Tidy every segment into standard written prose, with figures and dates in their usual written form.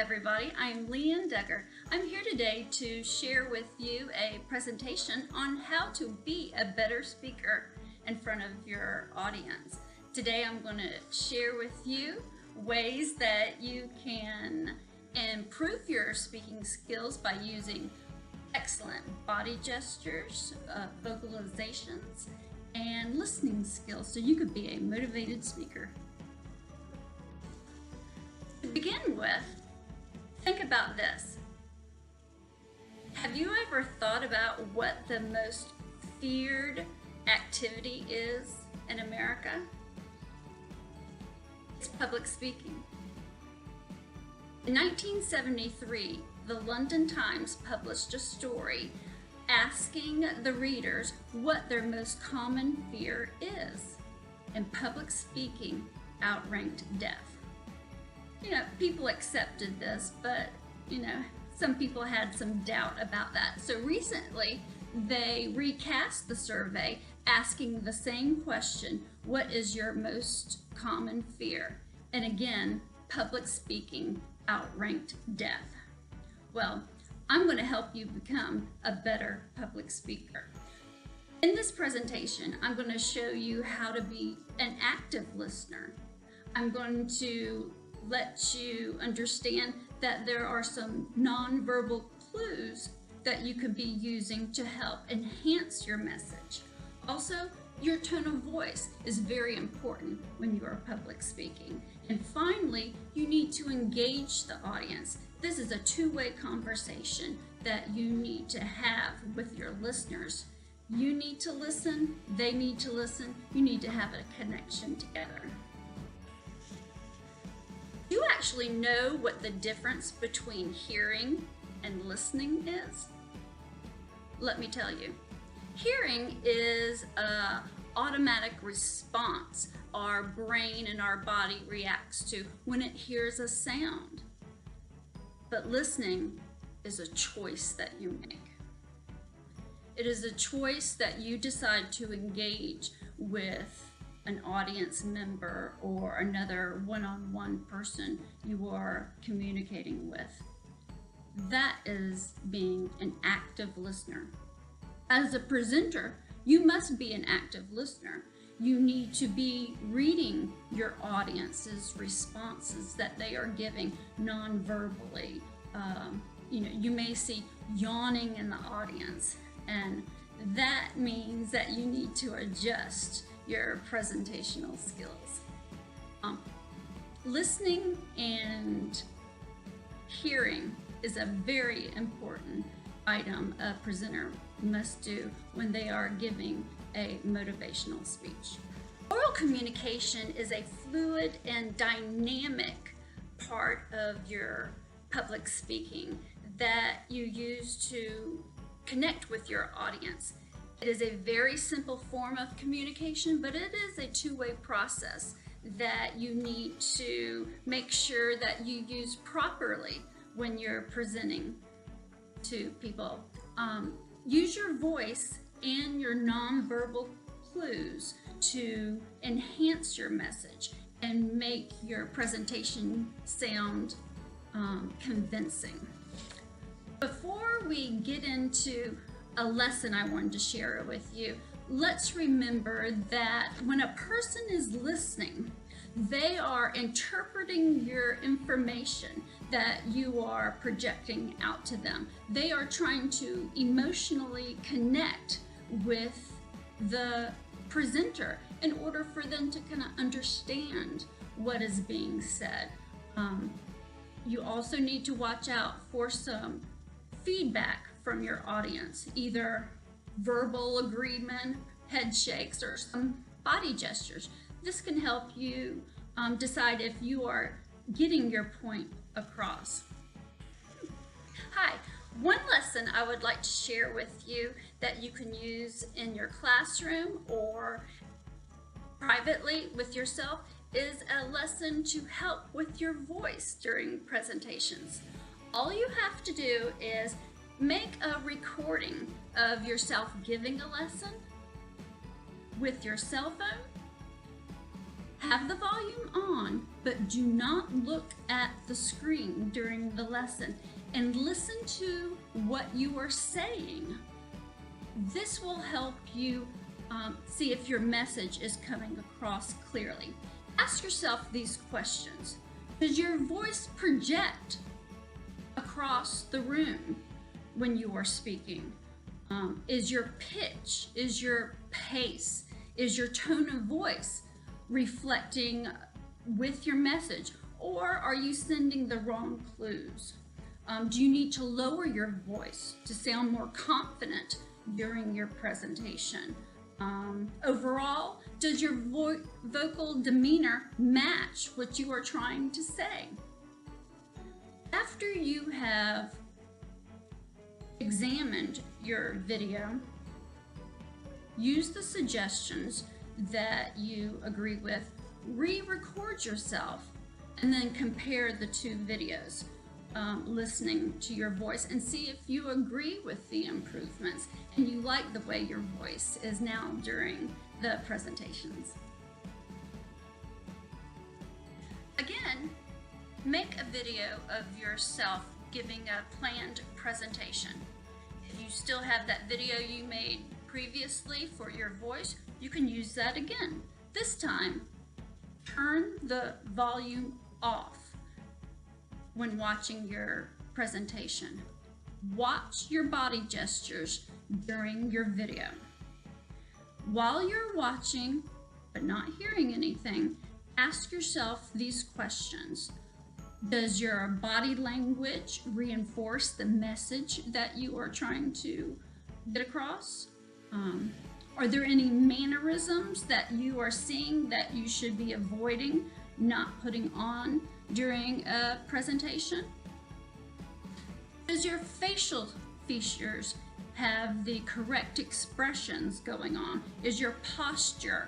everybody, I'm Leanne Dugger. I'm here today to share with you a presentation on how to be a better speaker in front of your audience. Today I'm going to share with you ways that you can improve your speaking skills by using excellent body gestures, vocalizations, and listening skills so you could be a motivated speaker. To begin with, think about this. Have you ever thought about what the most feared activity is in America? It's public speaking. In 1973, the London Times published a story asking the readers what their most common fear is, and public speaking outranked death. People accepted this, but some people had some doubt about that. So recently, they recast the survey asking the same question, what is your most common fear? And again, public speaking outranked death. Well, I'm going to help you become a better public speaker. In this presentation, I'm going to show you how to be an active listener. I'm going to let you understand that there are some nonverbal clues that you could be using to help enhance your message. Also, your tone of voice is very important when you are public speaking. And finally, you need to engage the audience. This is a two-way conversation that you need to have with your listeners. You need to listen, they need to listen, you need to have a connection together. Do you actually know what the difference between hearing and listening is? Let me tell you. Hearing is an automatic response our brain and our body reacts to when it hears a sound. But listening is a choice that you make. It is a choice that you decide to engage with an audience member or another one-on-one person you are communicating with. That is being an active listener. As a presenter, you must be an active listener. You need to be reading your audience's responses that they are giving non-verbally. You may see yawning in the audience, and that means that you need to adjust your presentational skills. Listening and hearing is a very important item a presenter must do when they are giving a motivational speech. Oral communication is a fluid and dynamic part of your public speaking that you use to connect with your audience. It is a very simple form of communication, but it is a two-way process that you need to make sure that you use properly when you're presenting to people. Use your voice and your nonverbal clues to enhance your message and make your presentation sound convincing. Before we get into a lesson I wanted to share with you, let's remember that when a person is listening, they are interpreting your information that you are projecting out to them. They are trying to emotionally connect with the presenter in order for them to kind of understand what is being said. You also need to watch out for some feedback from your audience, either verbal agreement, head shakes, or some body gestures. This can help you decide if you are getting your point across. Hi, one lesson I would like to share with you that you can use in your classroom or privately with yourself is a lesson to help with your voice during presentations. All you have to do is make a recording of yourself giving a lesson with your cell phone Have the volume on, but do not look at the screen during the lesson, and listen to what you are saying. This will help you see if your message is coming across clearly. Ask yourself these questions. Does your voice project across the room when you are speaking? Is your pitch, is your pace, is your tone of voice reflecting with your message, or are you sending the wrong clues? Do you need to lower your voice to sound more confident during your presentation? Overall, does your vocal demeanor match what you are trying to say? After you have examined your video, use the suggestions that you agree with, re-record yourself, and then compare the two videos, listening to your voice, and see if you agree with the improvements and you like the way your voice is now during the presentations. Again, make a video of yourself giving a planned presentation. If you still have that video you made previously for your voice, you can use that again. This time, turn the volume off when watching your presentation. Watch your body gestures during your video. While you're watching but not hearing anything, ask yourself these questions. Does your body language reinforce the message that you are trying to get across? Are there any mannerisms that you are seeing that you should be avoiding, not putting on during a presentation? Does your facial features have the correct expressions going on? Is your posture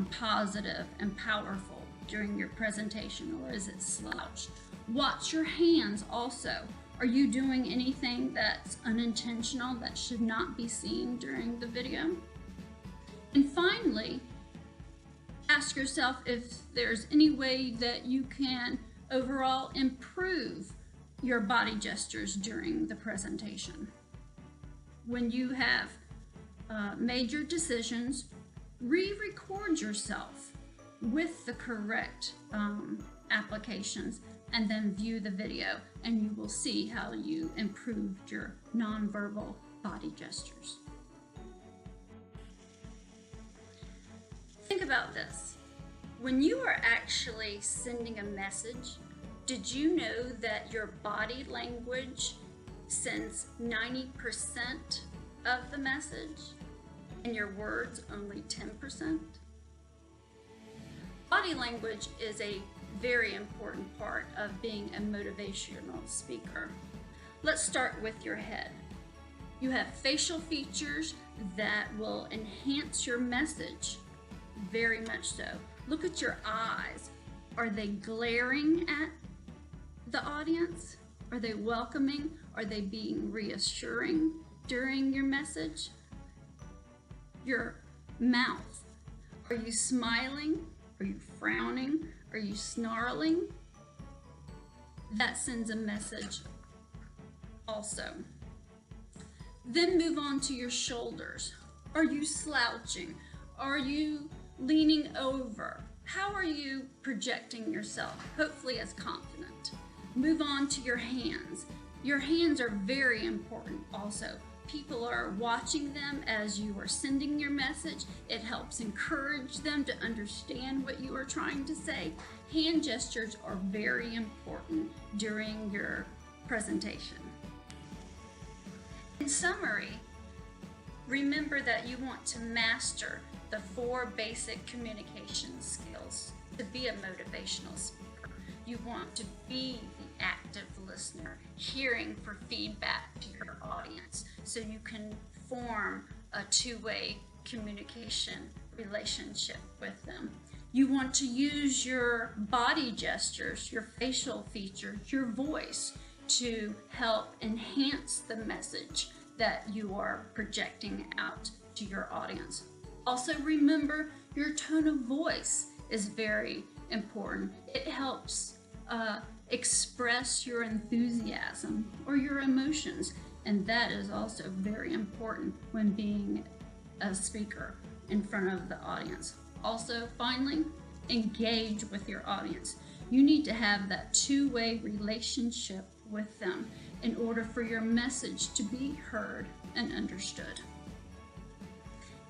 positive and powerful during your presentation, or is it slouched? Watch your hands also. Are you doing anything that's unintentional that should not be seen during the video? And finally, ask yourself if there's any way that you can overall improve your body gestures during the presentation. When you have made your decisions, re-record yourself with the correct applications, and then view the video, and you will see how you improved your nonverbal body gestures. Think about this. When you are actually sending a message, did you know that your body language sends 90% of the message and your words only 10%? Body language is a very important part of being a motivational speaker. Let's start with your head. You have facial features that will enhance your message, very much so. Look at your eyes. Are they glaring at the audience? Are they welcoming? Are they being reassuring during your message? Your mouth. Are you smiling? Are you frowning? Are you snarling? That sends a message also. Then move on to your shoulders. Are you slouching? Are you leaning over? How are you projecting yourself? Hopefully as confident. Move on to your hands. Your hands are very important also. People are watching them as you are sending your message. It helps encourage them to understand what you are trying to say. Hand gestures are very important during your presentation. In summary, remember that you want to master the 4 basic communication skills to be a motivational speaker. You want to be the active listener, hearing for feedback to your audience so you can form a 2-way communication relationship with them. You want to use your body gestures, your facial features, your voice to help enhance the message that you are projecting out to your audience. Also remember, your tone of voice is very important. It helps express your enthusiasm or your emotions, and that is also very important when being a speaker in front of the audience. Also, finally, engage with your audience. You need to have that two-way relationship with them in order for your message to be heard and understood.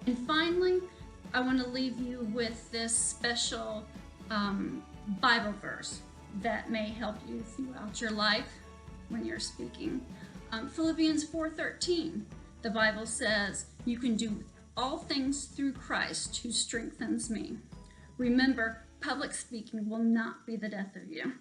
And finally, I want to leave you with this special Bible verse that may help you throughout your life when you're speaking. Philippians 4:13, the Bible says, "You can do all things through Christ who strengthens me." Remember, public speaking will not be the death of you.